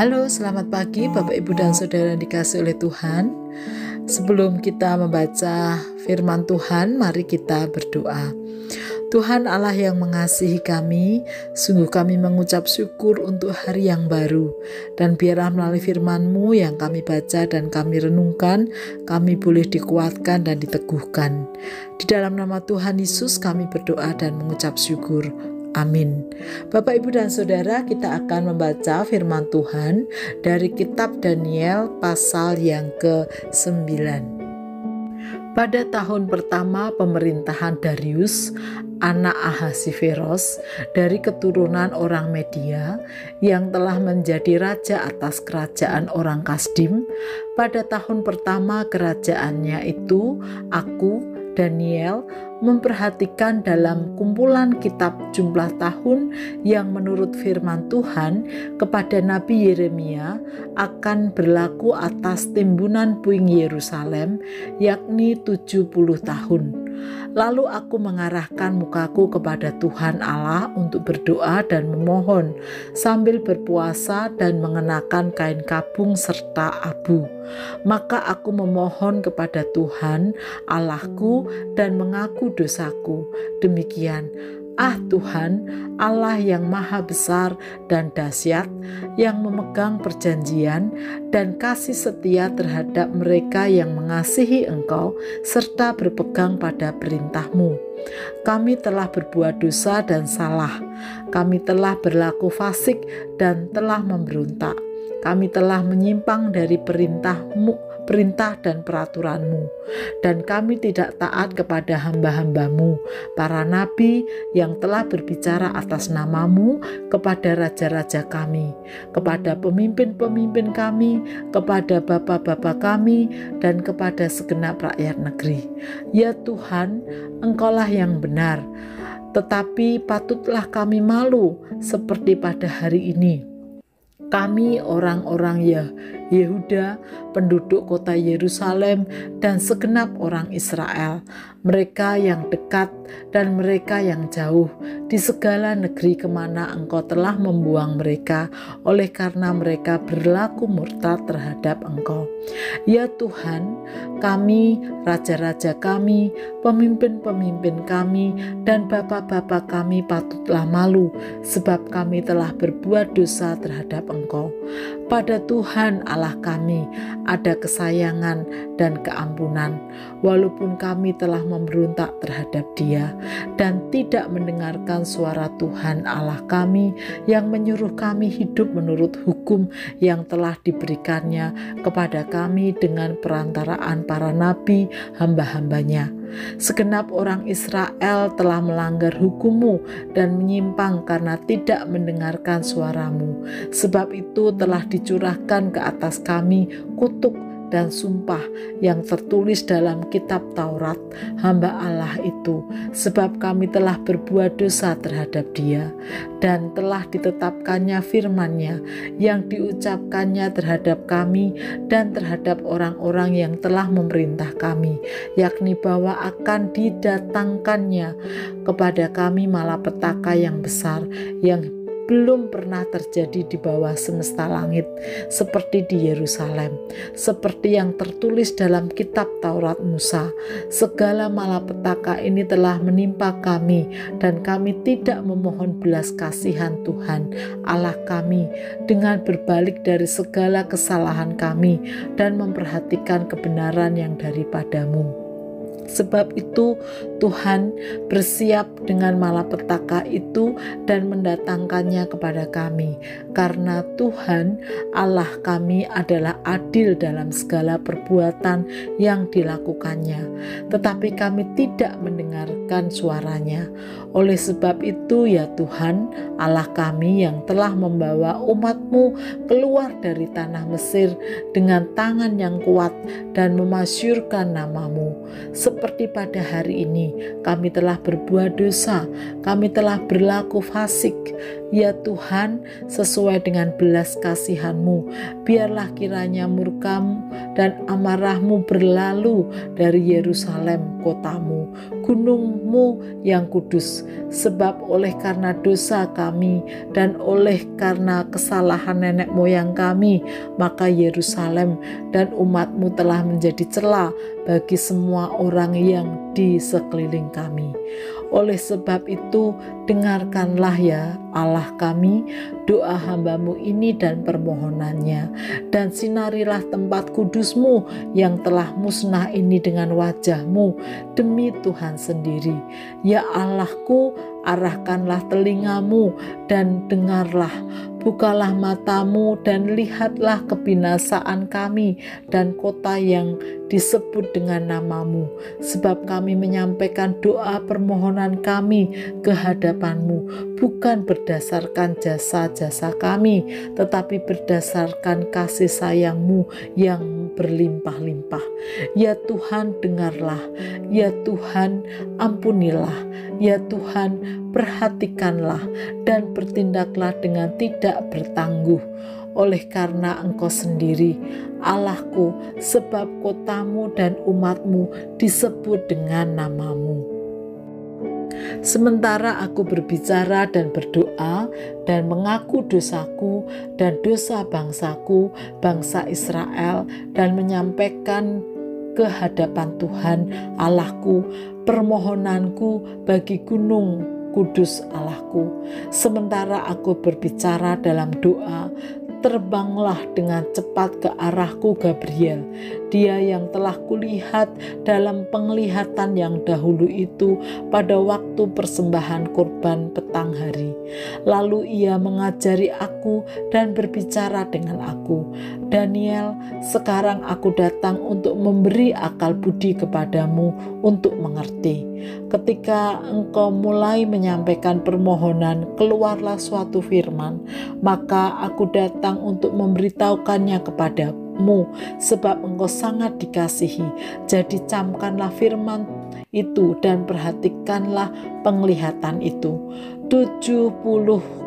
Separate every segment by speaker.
Speaker 1: Halo, selamat pagi Bapak Ibu dan Saudara yang dikasihi oleh Tuhan. Sebelum kita membaca firman Tuhan, mari kita berdoa. Tuhan Allah yang mengasihi kami, sungguh kami mengucap syukur untuk hari yang baru. Dan biarlah melalui firman-Mu yang kami baca dan kami renungkan, kami boleh dikuatkan dan diteguhkan. Di dalam nama Tuhan Yesus kami berdoa dan mengucap syukur. Amin. Bapak, Ibu, dan Saudara, kita akan membaca firman Tuhan dari kitab Daniel pasal yang ke-9. Pada tahun pertama pemerintahan Darius, anak Ahasiveros, dari keturunan orang Media, yang telah menjadi raja atas kerajaan orang Kasdim, pada tahun pertama kerajaannya itu, aku, Daniel, memperhatikan dalam kumpulan kitab jumlah tahun yang menurut firman Tuhan kepada Nabi Yeremia akan berlaku atas timbunan puing Yerusalem, yakni 70 tahun. Lalu aku mengarahkan mukaku kepada Tuhan Allah untuk berdoa dan memohon sambil berpuasa dan mengenakan kain kabung serta abu. Maka aku memohon kepada Tuhan Allahku dan mengaku dosaku. Demikian, Tuhan Allah yang maha besar dan dahsyat, yang memegang perjanjian dan kasih setia terhadap mereka yang mengasihi Engkau serta berpegang pada perintah-Mu. Kami telah berbuat dosa dan salah. Kami telah berlaku fasik dan telah memberontak. Kami telah menyimpang dari perintah dan peraturan-Mu, dan kami tidak taat kepada hamba-hamba-Mu, para nabi yang telah berbicara atas nama-Mu kepada raja-raja kami, kepada pemimpin-pemimpin kami, kepada bapa-bapa kami, dan kepada segenap rakyat negeri. Ya Tuhan, Engkaulah yang benar, tetapi patutlah kami malu seperti pada hari ini. Kami orang-orang Yehuda, penduduk kota Yerusalem, dan segenap orang Israel, mereka yang dekat dan mereka yang jauh, di segala negeri kemana Engkau telah membuang mereka, oleh karena mereka berlaku murtad terhadap Engkau. Ya Tuhan, kami, raja-raja kami, pemimpin-pemimpin kami, dan bapa-bapa kami patutlah malu, sebab kami telah berbuat dosa terhadap Engkau. Pada Tuhan Allah kami ada kesayangan dan keampunan, walaupun kami telah memberontak terhadap Dia dan tidak mendengarkan suara Tuhan Allah kami yang menyuruh kami hidup menurut hukum yang telah diberikannya kepada kami dengan perantaraan para nabi hamba-hambanya. Segenap orang Israel telah melanggar hukum-Mu dan menyimpang karena tidak mendengarkan suara-Mu. Sebab itu telah dicurahkan ke atas kami kutuk dan sumpah yang tertulis dalam kitab Taurat hamba Allah itu, sebab kami telah berbuat dosa terhadap Dia, dan telah ditetapkannya firman-Nya yang diucapkannya terhadap kami dan terhadap orang-orang yang telah memerintah kami, yakni bahwa akan didatangkannya kepada kami malapetaka yang besar yang belum pernah terjadi di bawah semesta langit, seperti di Yerusalem, seperti yang tertulis dalam kitab Taurat Musa. Segala malapetaka ini telah menimpa kami, dan kami tidak memohon belas kasihan Tuhan Allah kami dengan berbalik dari segala kesalahan kami dan memperhatikan kebenaran yang daripada-Mu. Sebab itu Tuhan bersiap dengan malapetaka itu dan mendatangkannya kepada kami, karena Tuhan Allah kami adalah adil dalam segala perbuatan yang dilakukannya, tetapi kami tidak mendengarkan suaranya. Oleh sebab itu ya Tuhan Allah kami yang telah membawa umat-Mu keluar dari tanah Mesir dengan tangan yang kuat dan memasyurkan nama-Mu, seperti pada hari ini kami telah berbuat dosa, kami telah berlaku fasik Ya Tuhan, sesuai dengan belas kasihan-Mu, biarlah kiranya murka-Mu dan amarah-Mu berlalu dari Yerusalem kotamu, gunung-Mu yang kudus. Sebab oleh karena dosa kami dan oleh karena kesalahan nenek moyang kami, maka Yerusalem dan umat-Mu telah menjadi cela bagi semua orang yang di sekeliling kami. Oleh sebab itu, dengarkanlah ya Allah kami doa hamba-Mu ini dan permohonannya, dan sinarilah tempat kudus-Mu yang telah musnah ini dengan wajah-Mu demi Tuhan sendiri. Ya Allahku, arahkanlah telinga-Mu dan dengarlah, bukalah mata-Mu dan lihatlah kebinasaan kami dan kota yang disebut dengan nama-Mu, sebab kami menyampaikan doa permohonan kami ke hadapan-Mu bukan berdasarkan jasa-jasa kami, tetapi berdasarkan kasih sayang-Mu yang berlimpah-limpah. Ya Tuhan, dengarlah. Ya Tuhan, ampunilah. Ya Tuhan, perhatikanlah dan bertindaklah dengan tidak bertangguh. Oleh karena Engkau sendiri, Allahku, sebab kotamu dan umatmu disebut dengan nama-Mu. Sementara aku berbicara dan berdoa dan mengaku dosaku dan dosa bangsaku, bangsa Israel, dan menyampaikan ke hadapan Tuhan Allahku permohonanku bagi gunung kudus Allahku. Sementara aku berbicara dalam doa, terbanglah dengan cepat ke arahku Gabriel, dia yang telah kulihat dalam penglihatan yang dahulu itu pada waktu persembahan kurban petang hari. Lalu ia mengajari aku dan berbicara dengan aku, Daniel, sekarang aku datang untuk memberi akal budi kepadamu untuk mengerti. Ketika engkau mulai menyampaikan permohonan, keluarlah suatu firman, maka aku datang untuk memberitahukannya kepadamu, sebab engkau sangat dikasihi. Jadi camkanlah firman itu dan perhatikanlah penglihatan itu. 70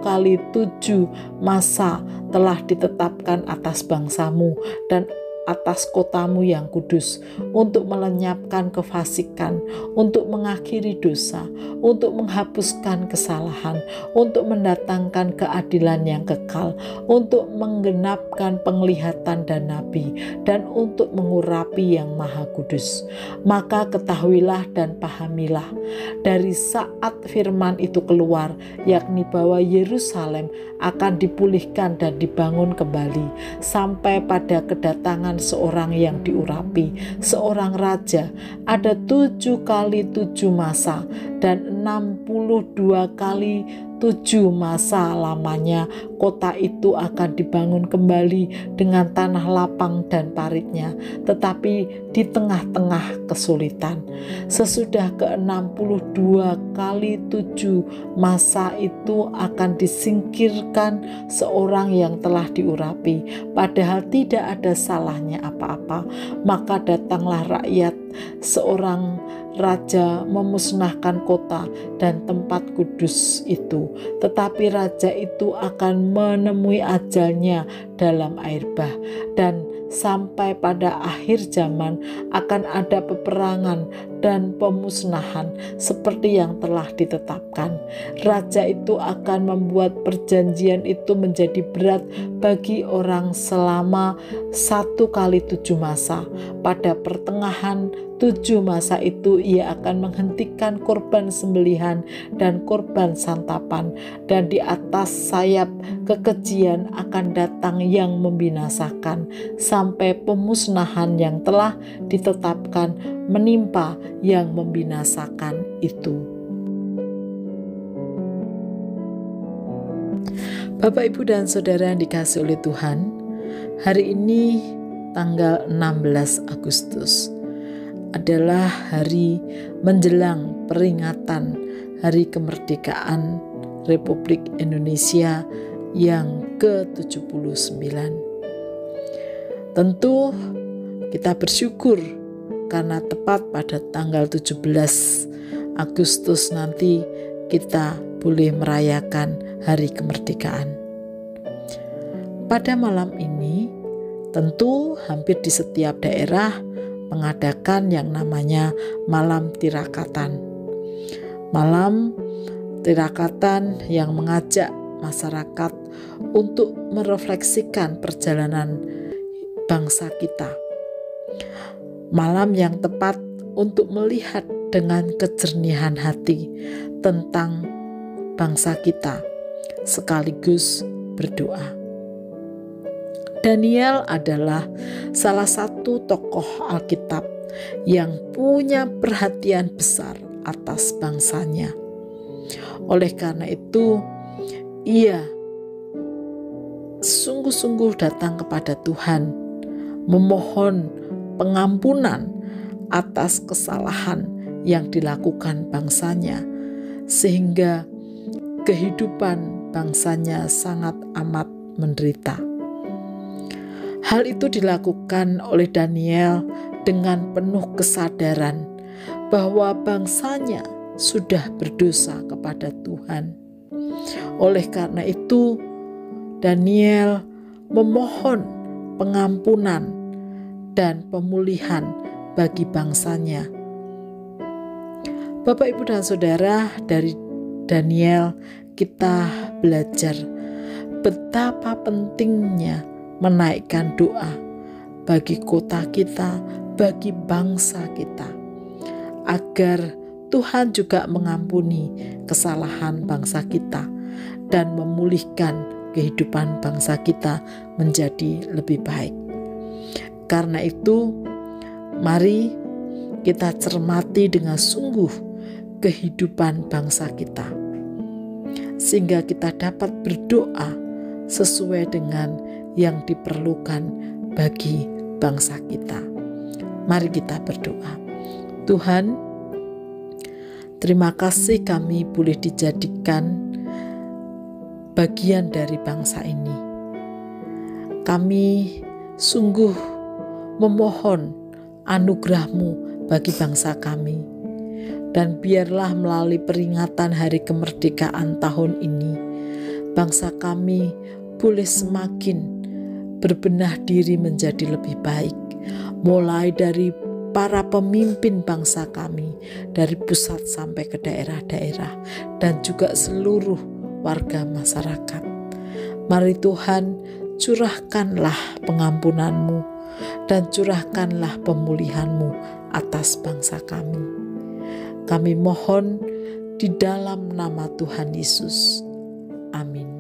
Speaker 1: kali 7 masa telah ditetapkan atas bangsamu dan atas kotamu yang kudus, untuk melenyapkan kefasikan, untuk mengakhiri dosa, untuk menghapuskan kesalahan, untuk mendatangkan keadilan yang kekal, untuk menggenapkan penglihatan dan nabi, dan untuk mengurapi yang maha kudus. Maka ketahuilah dan pahamilah, dari saat firman itu keluar, yakni bahwa Yerusalem akan dipulihkan dan dibangun kembali, sampai pada kedatangan seorang yang diurapi, seorang raja. Ada 7 kali 7 masa dan 62 kali 7 masa lamanya kota itu akan dibangun kembali dengan tanah lapang dan paritnya, tetapi di tengah-tengah kesulitan. Sesudah ke-62 kali 7 masa itu akan disingkirkan seorang yang telah diurapi, padahal tidak ada salahnya apa-apa. Maka datanglah rakyat, seorang raja memusnahkan kota dan tempat kudus itu, tetapi raja itu akan menemui ajalnya dalam air bah, dan sampai pada akhir zaman akan ada peperangan dan pemusnahan seperti yang telah ditetapkan. Raja itu akan membuat perjanjian itu menjadi berat bagi orang selama 1 kali 7 masa. Pada pertengahan 7 masa itu ia akan menghentikan korban sembelihan dan korban santapan, dan di atas sayap kekejian akan datang yang membinasakan, sampai pemusnahan yang telah ditetapkan menimpa yang membinasakan itu. Bapak, Ibu, dan Saudara yang dikasihi oleh Tuhan, hari ini tanggal 16 Agustus adalah hari menjelang peringatan Hari Kemerdekaan Republik Indonesia yang ke-79. Tentu kita bersyukur karena tepat pada tanggal 17 Agustus nanti kita boleh merayakan hari kemerdekaan. Pada malam ini, tentu hampir di setiap daerah mengadakan yang namanya Malam Tirakatan. Malam Tirakatan yang mengajak masyarakat untuk merefleksikan perjalanan bangsa kita. Malam yang tepat untuk melihat dengan kejernihan hati tentang bangsa kita, sekaligus berdoa. Daniel adalah salah satu tokoh Alkitab yang punya perhatian besar atas bangsanya. Oleh karena itu, ia sungguh-sungguh datang kepada Tuhan, memohon pengampunan atas kesalahan yang dilakukan bangsanya, sehingga kehidupan bangsanya sangat amat menderita. Hal itu dilakukan oleh Daniel dengan penuh kesadaran bahwa bangsanya sudah berdosa kepada Tuhan. Oleh karena itu, Daniel memohon pengampunan dan pemulihan bagi bangsanya. Bapak, Ibu, dan Saudara, dari Daniel kita belajar betapa pentingnya menaikkan doa bagi kota kita, bagi bangsa kita, agar Tuhan juga mengampuni kesalahan bangsa kita dan memulihkan kehidupan bangsa kita menjadi lebih baik. Karena itu, mari kita cermati dengan sungguh kehidupan bangsa kita, sehingga kita dapat berdoa sesuai dengan yang diperlukan bagi bangsa kita. Mari kita berdoa. Tuhan, terima kasih kami boleh dijadikan bagian dari bangsa ini. Kami sungguh memohon anugerah-Mu bagi bangsa kami. Dan biarlah melalui peringatan hari kemerdekaan tahun ini, bangsa kami boleh semakin berbenah diri menjadi lebih baik, mulai dari para pemimpin bangsa kami, dari pusat sampai ke daerah-daerah, dan juga seluruh warga masyarakat. Mari Tuhan, curahkanlah pengampunan-Mu dan curahkanlah pemulihan-Mu atas bangsa kami. Kami mohon di dalam nama Tuhan Yesus. Amin.